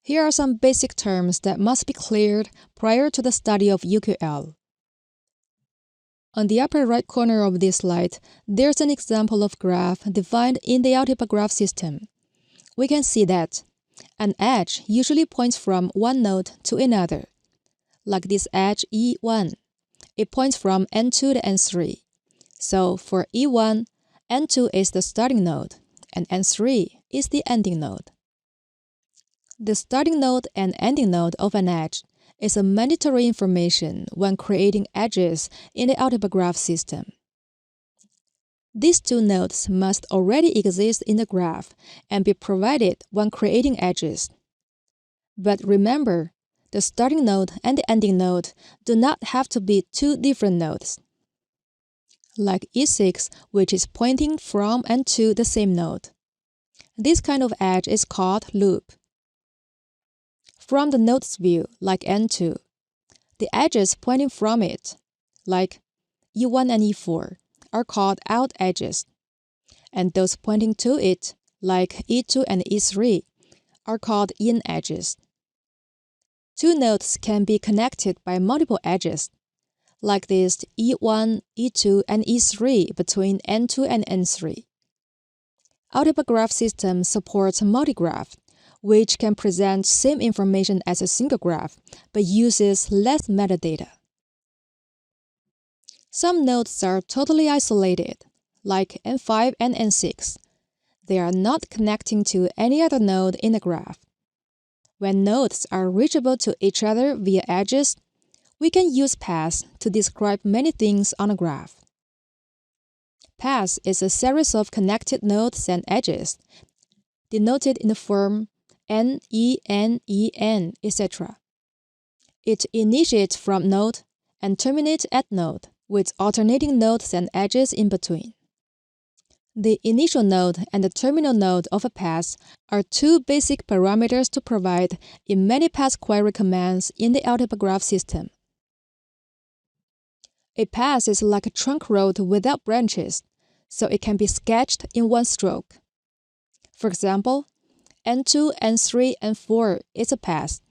Here are some basic terms that must be cleared prior to the study of UQL. On the upper right corner of this slide, there's an example of graph defined in the Ultipa graph system. We can see that an edge usually points from one node to another. Like this edge E1, it points from N2 to N3. So for E1, N2 is the starting node, and N3 is the ending node. The starting node and ending node of an edge is a mandatory information when creating edges in the Ultipa graph system. These two nodes must already exist in the graph and be provided when creating edges. But remember, the starting node and the ending node do not have to be two different nodes. Like E6, which is pointing from and to the same node. This kind of edge is called loop. From the node's view, like N2, the edges pointing from it, like E1 and E4, are called out edges, and those pointing to it, like E2 and E3, are called in edges. Two nodes can be connected by multiple edges, like this E1, E2, and E3 between N2 and N3. Ultipa graph system supports multigraph, which can present same information as a single graph, but uses less metadata. Some nodes are totally isolated, like N5 and N6. They are not connecting to any other node in the graph. When nodes are reachable to each other via edges, we can use paths to describe many things on a graph. Path is a series of connected nodes and edges, denoted in the form N, E, N, E, N, etc. It initiates from node and terminates at node, with alternating nodes and edges in between. The initial node and the terminal node of a path are two basic parameters to provide in many path query commands in the Ultipa graph system. A path is like a trunk road without branches, so it can be sketched in one stroke. For example, N2, N3, and 4 is a path.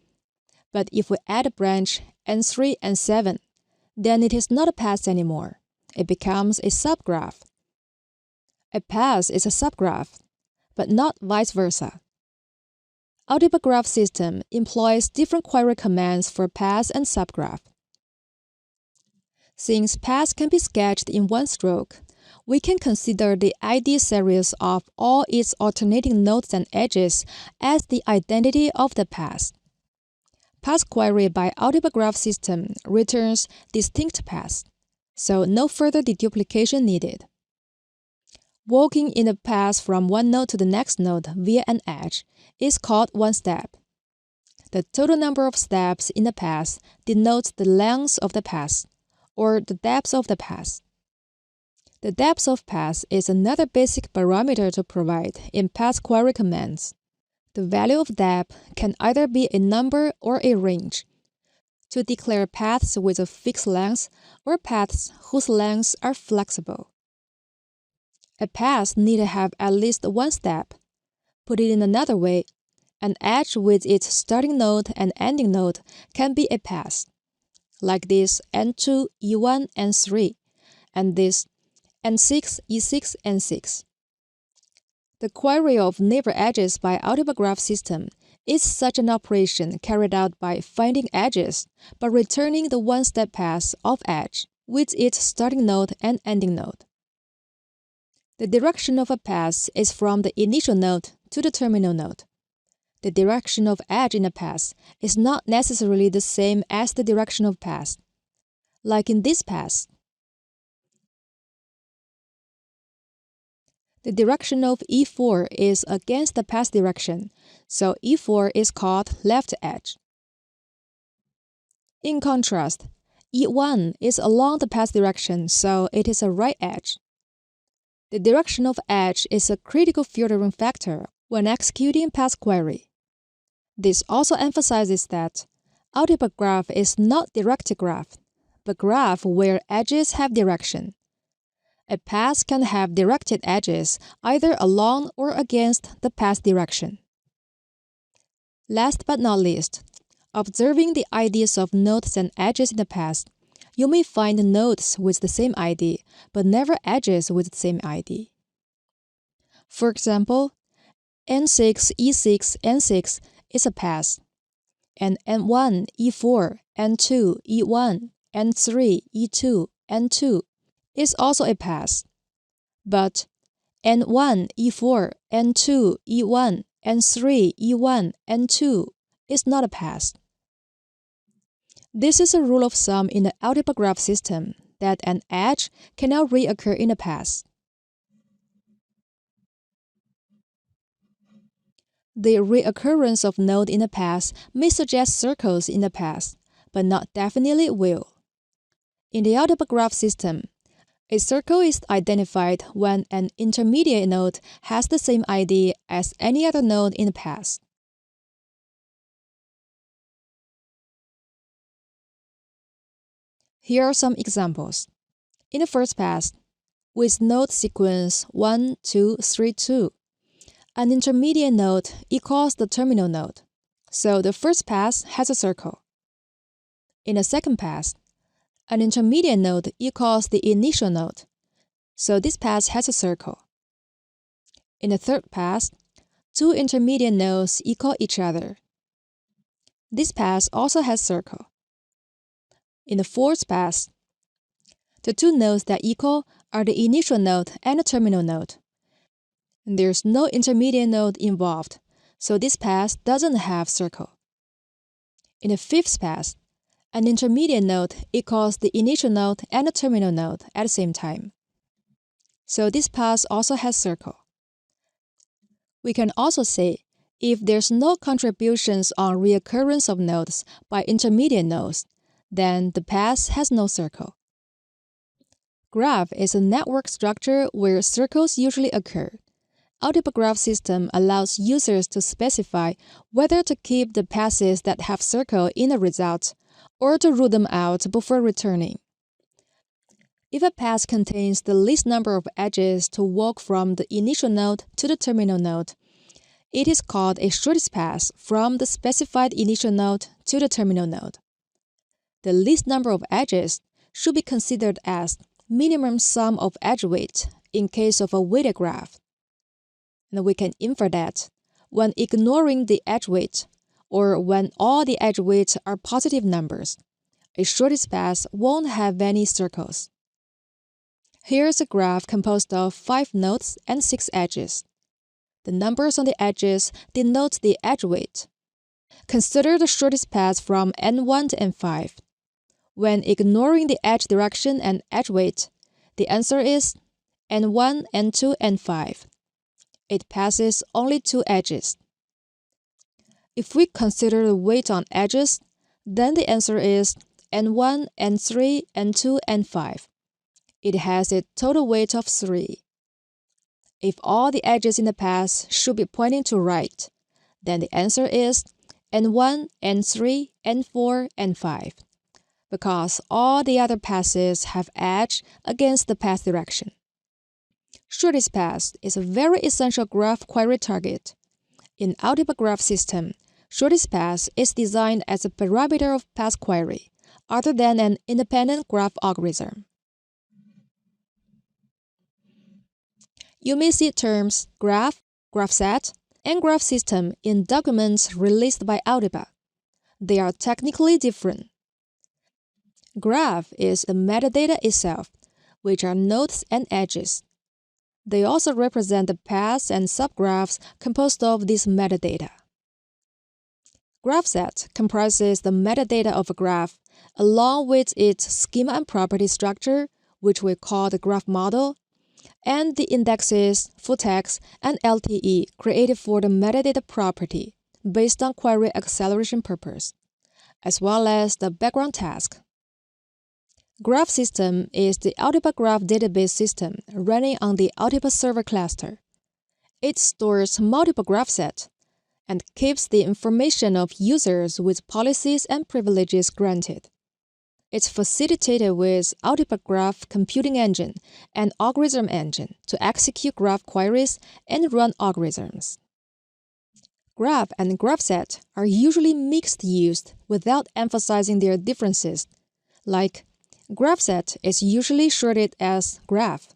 But if we add a branch N3 and 7, then it is not a path anymore. It becomes a subgraph. A path is a subgraph, but not vice versa. Ultipa graph system employs different query commands for path and subgraph. Since paths can be sketched in one stroke, we can consider the ID series of all its alternating nodes and edges as the identity of the path. Path query by Ultipa graph system returns distinct paths, so no further deduplication needed. Walking in a path from one node to the next node via an edge is called one step. The total number of steps in the path denotes the length of the path, or the depth of the path. The depth of path is another basic parameter to provide in path query commands. The value of depth can either be a number or a range, to declare paths with a fixed length or paths whose lengths are flexible. A path need to have at least one step. Put it in another way, an edge with its starting node and ending node can be a path, like this N2, E1, N3, and this N6, E6, N6. The query of neighbor edges by Ultipa graph system is such an operation carried out by finding edges, but returning the one-step path of edge with its starting node and ending node. The direction of a path is from the initial node to the terminal node. The direction of edge in a path is not necessarily the same as the direction of path. Like in this path, the direction of E4 is against the path direction, so E4 is called left edge. In contrast, E1 is along the path direction, so it is a right edge. The direction of edge is a critical filtering factor when executing path query. This also emphasizes that Ultipa graph is not directed graph, but graph where edges have direction. A path can have directed edges either along or against the path direction. Last but not least, observing the IDs of nodes and edges in the past, you may find nodes with the same ID, but never edges with the same ID. For example, N6, E6, N6 is a pass, and N1, E4, N2, E1, N3, E2, N2 is also a pass. But N1, E4, N2, E1, N3, E1, N2 is not a pass. This is a rule of thumb in the Ultipa graph system that an edge cannot reoccur in a pass. The reoccurrence of node in the past may suggest circles in the past, but not definitely will. In the Ultipa graph system, a circle is identified when an intermediate node has the same ID as any other node in the past. Here are some examples. In the first pass, with node sequence 1, 2, 3, 2, an intermediate node equals the terminal node, so the first pass has a circle. In the second pass, an intermediate node equals the initial node, so this pass has a circle. In the third pass, two intermediate nodes equal each other. This pass also has circle. In the fourth pass, the two nodes that equal are the initial node and the terminal node. There's no intermediate node involved, so this pass doesn't have circle. In the fifth pass, an intermediate node equals the initial node and the terminal node at the same time, so this pass also has circle. We can also say if there's no contributions on reoccurrence of nodes by intermediate nodes, then the pass has no circle. Graph is a network structure where circles usually occur. Ultipa graph system allows users to specify whether to keep the passes that have circle in the result or to rule them out before returning. If a pass contains the least number of edges to walk from the initial node to the terminal node, it is called a shortest pass from the specified initial node to the terminal node. The least number of edges should be considered as minimum sum of edge weight in case of a weighted graph. And we can infer that when ignoring the edge weight, or when all the edge weights are positive numbers, a shortest pass won't have any circles. Here's a graph composed of 5 nodes and 6 edges. The numbers on the edges denote the edge weight. Consider the shortest path from N1 to N5. When ignoring the edge direction and edge weight, the answer is N1, N2, N5. It passes only 2 edges. If we consider the weight on edges, then the answer is N1, N3, N2, N5. It has a total weight of 3. If all the edges in the path should be pointing to right, then the answer is N1, N3, N4, N5, because all the other passes have edge against the path direction. Shortest path is a very essential graph query target. In Ultipa graph system, shortest path is designed as a parameter of path query, other than an independent graph algorithm. You may see terms graph, graphset, and graph system in documents released by Ultipa. They are technically different. Graph is the metadata itself, which are nodes and edges. They also represent the paths and subgraphs composed of this metadata. Graphset comprises the metadata of a graph, along with its schema and property structure, which we call the graph model, and the indexes, full text, and LTE created for the metadata property based on query acceleration purpose, as well as the background task. Graph system is the Ultipa graph database system running on the Ultipa server cluster. It stores multiple graph sets and keeps the information of users with policies and privileges granted. It's facilitated with Ultipa Graph Computing Engine and Algorithm Engine to execute graph queries and run algorithms. Graph and graphset are usually mixed used without emphasizing their differences, like graphset is usually shorted as graph.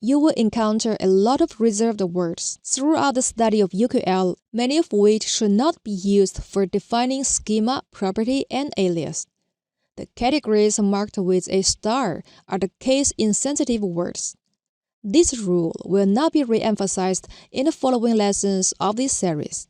You will encounter a lot of reserved words throughout the study of UQL, many of which should not be used for defining schema, property, and alias. The categories marked with a star are the case-insensitive words. This rule will not be re-emphasized in the following lessons of this series.